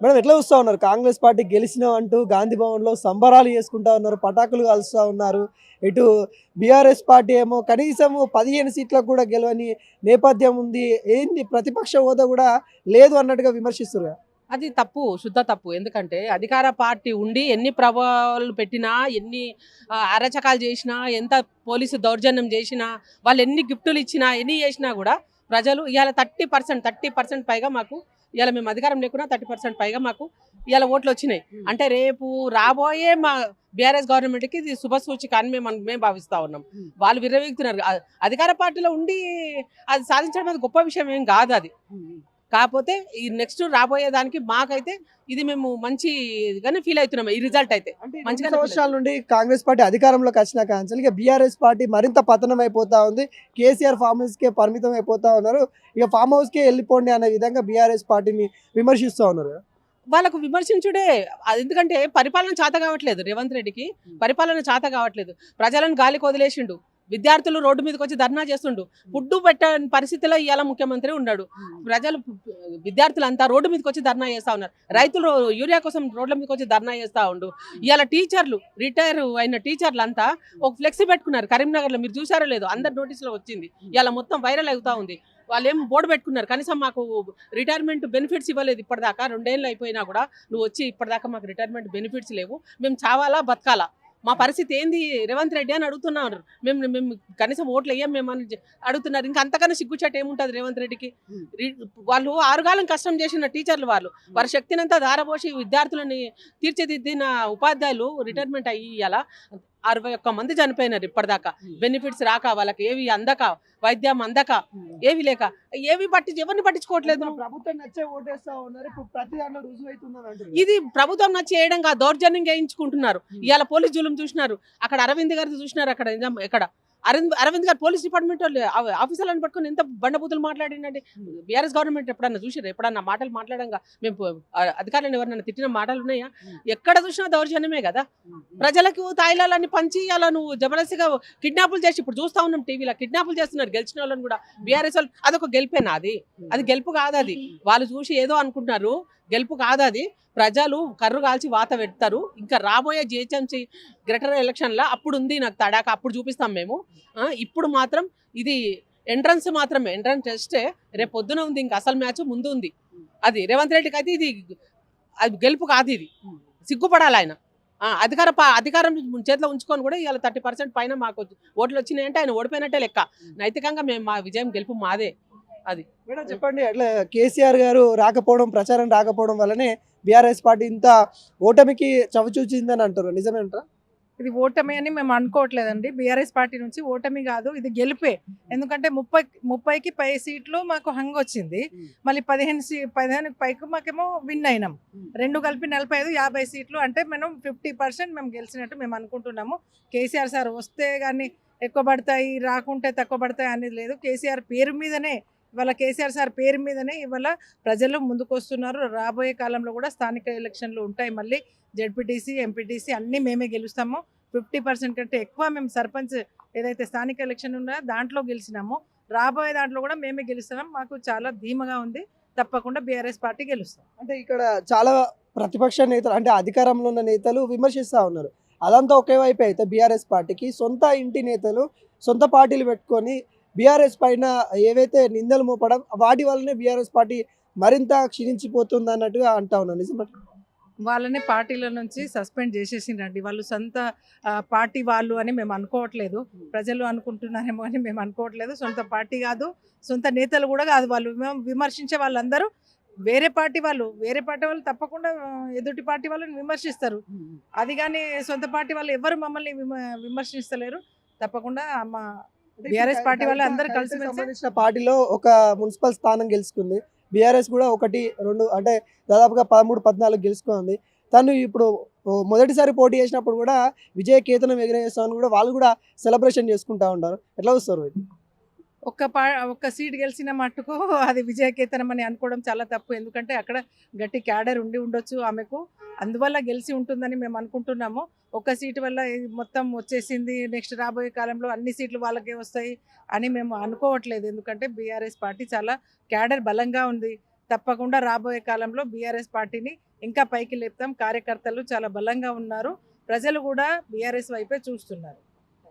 Madam ఎట్లా చూస్తా ఉన్నారు? కాంగ్రెస్ పార్టీ గెలిచినాం అంటూ గాంధీ భవన్‌లో సంబరాలు చేసుకుంటా ఉన్నారు. పటాకులు కాలుస్తా ఉన్నారు. ఇటు బీఆర్ఎస్ పార్టీ ఏమో కనీసము 15 సీట్లకు కూడా గెలవని నేపథ్యం ఉంది. ఏంది ప్రతిపక్ష హోదా కూడా లేదు అన్నట్టుగా విమర్శిస్తుర్రుగా. అది తప్పు. శుద్ధ తప్పు. ఎందుకంటే అధికార పార్టీ ఉండి ఎన్ని ప్రభావాలు పెట్టినా, ఎన్ని అరాచకాలు చేసినా, ఎంత పోలీసు దౌర్జన్యం చేసినా, వాళ్ళు ఎన్ని గిఫ్టులు ఇచ్చినా, ఎన్ని చేసినా కూడా ప్రజలు ఇవాళ 30% పైగా మాకు ఇవాళ మేము అధికారం లేకున్నా 30% పైగా మాకు ఇవాళ ఓట్లు వచ్చినాయి. అంటే రేపు రాబోయే మా బీఆర్ఎస్ గవర్నమెంట్‌కి ఇది శుభసూచిక అని మేము భావిస్తా ఉన్నాం. వాళ్ళు విర్రవీగుతున్నారు. అధికార పార్టీలో ఉండి అది సాధించడం అది గొప్ప విషయం ఏం కాదు అది. కాకపోతే ఈ నెక్స్ట్ రాబోయే దానికి మాకైతే ఇది మేము మంచిగానే ఫీల్ అవుతున్నాం. ఈ రిజల్ట్ అయితే అంటే ఈ 2 మంచిగానే సంవత్సరాల నుండి కాంగ్రెస్ పార్టీ అధికారంలోకి వచ్చిన కాంచెలి ఇక బీఆర్ఎస్ పార్టీ మరింత పతనం అయిపోతా ఉంది. కేసీఆర్ ఫామ్ హౌస్‌కే పరిమితం అయిపోతా ఉన్నారు. ఇక ఫామ్ హౌస్‌కే వెళ్ళిపోండి అనే విధంగా బీఆర్ఎస్ పార్టీని విమర్శిస్తా ఉన్నారు కదా. వాళ్ళకు విమర్శించుడే. అది ఎందుకంటే పరిపాలన చేత కావట్లేదు రేవంత్ రెడ్డికి. పరిపాలన చేత కావట్లేదు. ప్రజలను గాలికి వదిలేసిండు. విద్యార్థులు రోడ్డు మీదకి వచ్చి ధర్నా చేస్తుండు. ఫుడ్డు పెట్టని పరిస్థితిలో ఇవాళ ముఖ్యమంత్రి ఉన్నాడు. ప్రజలు విద్యార్థులంతా రోడ్డు మీదకి వచ్చి ధర్నా చేస్తూ ఉన్నారు. రైతులు యూరియా కోసం రోడ్ల మీదకి వచ్చి ధర్నా చేస్తూ ఉండు. ఇవాళ టీచర్లు రిటైర్ అయిన టీచర్లు అంతా ఒక ఫ్లెక్సీ పెట్టుకున్నారు కరీంనగర్లో. మీరు చూసారో లేదో, అందరి నోటీసులో వచ్చింది. ఇవాళ మొత్తం వైరల్ అవుతా ఉంది. వాళ్ళు ఏం బోర్డు పెట్టుకున్నారు, కనీసం మాకు రిటైర్మెంట్ బెనిఫిట్స్ ఇవ్వలేదు ఇప్పటిదాకా. 2 ఏళ్ళు అయిపోయినా కూడా నువ్వు వచ్చి ఇప్పటిదాకా మాకు రిటైర్మెంట్ బెనిఫిట్స్ లేవు, మేము చావాలా బతకాలా, మా పరిస్థితి ఏంది రేవంత్ రెడ్డి అని అడుగుతున్నారు. మేము మేము కనీసం ఓట్లు వేయం మేము అని అడుగుతున్నారు. ఇంకా అంతకన్నా సిగ్గుచాటు ఏముంటుంది రేవంత్ రెడ్డికి? వాళ్ళు ఆరుగాలం కష్టం చేసిన టీచర్లు, వారి శక్తినంతా ధారపోసి విద్యార్థులని తీర్చిదిద్దిన ఉపాధ్యాయులు రిటైర్మెంట్ అయ్యి ఇవాళ 61 మంది చనిపోయినారు ఇప్పటిదాకా. బెనిఫిట్స్ రాక, వాళ్ళకి ఏవి అందక, వైద్యం అందక, ఏవి లేక, ఎవరిని పట్టించుకోవట్లేదు. ప్రభుత్వం నచ్చే ఓటేస్తా ఉన్నారు. ఇప్పుడు ప్రతి దాంట్లో రుజువు అవుతుందని అంటారు. ఇది ప్రభుత్వం నచ్చి చేయడంగా దౌర్జన్యం చేయించుకుంటున్నారు. ఇవాళ పోలీస్ జూలం చూసినారు, అక్కడ అరవింద్ గారిని చూసినారు. అక్కడ ఎక్కడ అరవింద్ గారు పోలీస్ డిపార్ట్మెంట్ ఆఫీసర్లను పట్టుకుని ఎంత బండబూతులు మాట్లాడిందండి. బీఆర్ఎస్ గవర్నమెంట్ ఎప్పుడన్నా చూసారు? ఎప్పుడన్నా మాటలు మాట్లాడంగా మేము అధికారులను ఎవరన్నా తిట్టిన మాటలు ఉన్నాయా? ఎక్కడ చూసినా దౌర్జన్యమే కదా. ప్రజలకు తాయిలాలని పంచి అలా నువ్వు జబర్దస్తిగా కిడ్నాపులు చేసి, ఇప్పుడు చూస్తా ఉన్నాం టీవీలో కిడ్నాపులు చేస్తున్నారు గెలిచిన వాళ్ళని కూడా. బీఆర్ఎస్ వాళ్ళు అదొక గెలిపేనా? అది గెలుపు కాదు. అది వాళ్ళు చూసి ఏదో అనుకుంటున్నారు, గెలుపు కాదు అది. ప్రజలు కర్రు కాల్చి వాత పెడతారు. ఇంకా రాబోయే జిహెచ్ఎంసీ గ్రేటర్ ఎలక్షన్లో అప్పుడు ఉంది నాకు తడాక, అప్పుడు చూపిస్తాం మేము. ఇప్పుడు మాత్రం ఇది ఎంట్రన్స్ మాత్రమే, ఎంట్రన్స్ టెస్టే. రేపు పొద్దున ఉంది, ఇంకా అసలు మ్యాచ్ ముందు ఉంది. అది రేవంత్ రెడ్డికి అయితే ఇది అది గెలుపు కాదు. ఇది సిగ్గుపడాలి ఆయన. అధికారం చేతిలో ఉంచుకొని కూడా ఇవాళ 30% పైన మాకు ఓట్లు వచ్చినాయంటే ఆయన ఓడిపోయినట్టే లెక్క. నైతికంగా మేము మా విజయం గెలుపు మాదే. అది మేడం చెప్పండి, అట్లా కేసీఆర్ గారు రాకపోవడం, ప్రచారం రాకపోవడం వల్లనే బీఆర్ఎస్ పార్టీ ఇంత ఓటమికి చవిచూచిందని అంటారు. నిజమేంటారా? ఇది ఓటమి అని మేము అనుకోవట్లేదండి. బీఆర్ఎస్ పార్టీ నుంచి ఓటమి కాదు, ఇది గెలిపే. ఎందుకంటే 30కి పై సీట్లు మాకు హంగ్ వచ్చింది. మళ్ళీ 15 పైకి మాకేమో విన్ అయినాం. 2 కలిపి 45, 50 సీట్లు అంటే మనం 50% మేము గెలిచినట్టు మేము అనుకుంటున్నాము. కేసీఆర్ సార్ వస్తే కానీ ఎక్కువ పడతాయి, రాకుంటే తక్కువ పడతాయి అనేది లేదు. కేసీఆర్ పేరు మీదనే ఇవాళ కేసీఆర్ సార్ పేరు మీదనే ఇవాళ ప్రజలు ముందుకు వస్తున్నారు. రాబోయే కాలంలో కూడా స్థానిక ఎలక్షన్లు ఉంటాయి. మళ్ళీ జెడ్పీటీసీ, ఎంపీటీసీ అన్నీ మేమే గెలుస్తాము. 50% కంటే ఎక్కువ మేము సర్పంచ్ ఏదైతే స్థానిక ఎలక్షన్ ఉన్నాయో దాంట్లో గెలిచినాము. రాబోయే దాంట్లో కూడా మేమే గెలుస్తున్నాం. మాకు చాలా ధీమగా ఉంది. తప్పకుండా బీఆర్ఎస్ పార్టీ గెలుస్తాం. అంటే ఇక్కడ చాలా ప్రతిపక్ష నేతలు, అంటే అధికారంలో ఉన్న నేతలు విమర్శిస్తూ ఉన్నారు. అదంతా ఒకే వైపు అయితే బీఆర్ఎస్ పార్టీకి సొంత ఇంటి నేతలు సొంత పార్టీలు పెట్టుకొని బీఆర్ఎస్ పైన ఏవైతే నిందలు మోపడం, వాటి వల్లనే బీఆర్ఎస్ పార్టీ మరింత క్షీణించిపోతుంది అన్నట్టుగా అంటా ఉన్నారు. నిజమే? వాళ్ళని పార్టీల నుంచి సస్పెండ్ చేసేసిండ్రండి. వాళ్ళు సొంత పార్టీ వాళ్ళు అని మేము అనుకోవట్లేదు. ప్రజలు అనుకుంటున్నారేమో అని మేము అనుకోవట్లేదు. సొంత పార్టీ కాదు, సొంత నేతలు కూడా కాదు. వాళ్ళు మేము విమర్శించే వాళ్ళందరూ వేరే పార్టీ వాళ్ళు తప్పకుండా ఎదుటి పార్టీ వాళ్ళని విమర్శిస్తారు. అది కానీ సొంత పార్టీ వాళ్ళు ఎవరు మమ్మల్ని విమర్శిస్తలేరు. తప్పకుండా మా బీఆర్ఎస్ పార్టీ వాళ్ళు అందరూ కలిసి సంబంధించిన పార్టీలో ఒక మున్సిపల్ స్థానం గెలుచుకుంది. బీఆర్ఎస్ కూడా 1, 2 అంటే దాదాపుగా 13, 14 గెలుచుకుంది. తను ఇప్పుడు మొదటిసారి పోటీ చేసినప్పుడు కూడా విజయ కేతనం ఎగరేస్తామని కూడా వాళ్ళు కూడా సెలబ్రేషన్ చేసుకుంటా ఉంటారు. ఎట్లా చూస్తారు? ఒక్క సీట్ గెలిచిన మట్టుకు అది విజయకేతనం అని అనుకోవడం చాలా తప్పు. ఎందుకంటే అక్కడ గట్టి క్యాడర్ ఉండొచ్చు ఆమెకు, అందువల్ల గెలిచి ఉంటుందని మేము అనుకుంటున్నాము. ఒక్క సీటు వల్ల మొత్తం వచ్చేసింది, నెక్స్ట్ రాబోయే కాలంలో అన్ని సీట్లు వాళ్ళకే వస్తాయి అని మేము అనుకోవట్లేదు. ఎందుకంటే బీఆర్ఎస్ పార్టీ చాలా క్యాడర్ బలంగా ఉంది. తప్పకుండా రాబోయే కాలంలో బీఆర్ఎస్ పార్టీని ఇంకా పైకి లేపుతాం. కార్యకర్తలు చాలా బలంగా ఉన్నారు, ప్రజలు కూడా బీఆర్ఎస్ వైపే చూస్తున్నారు.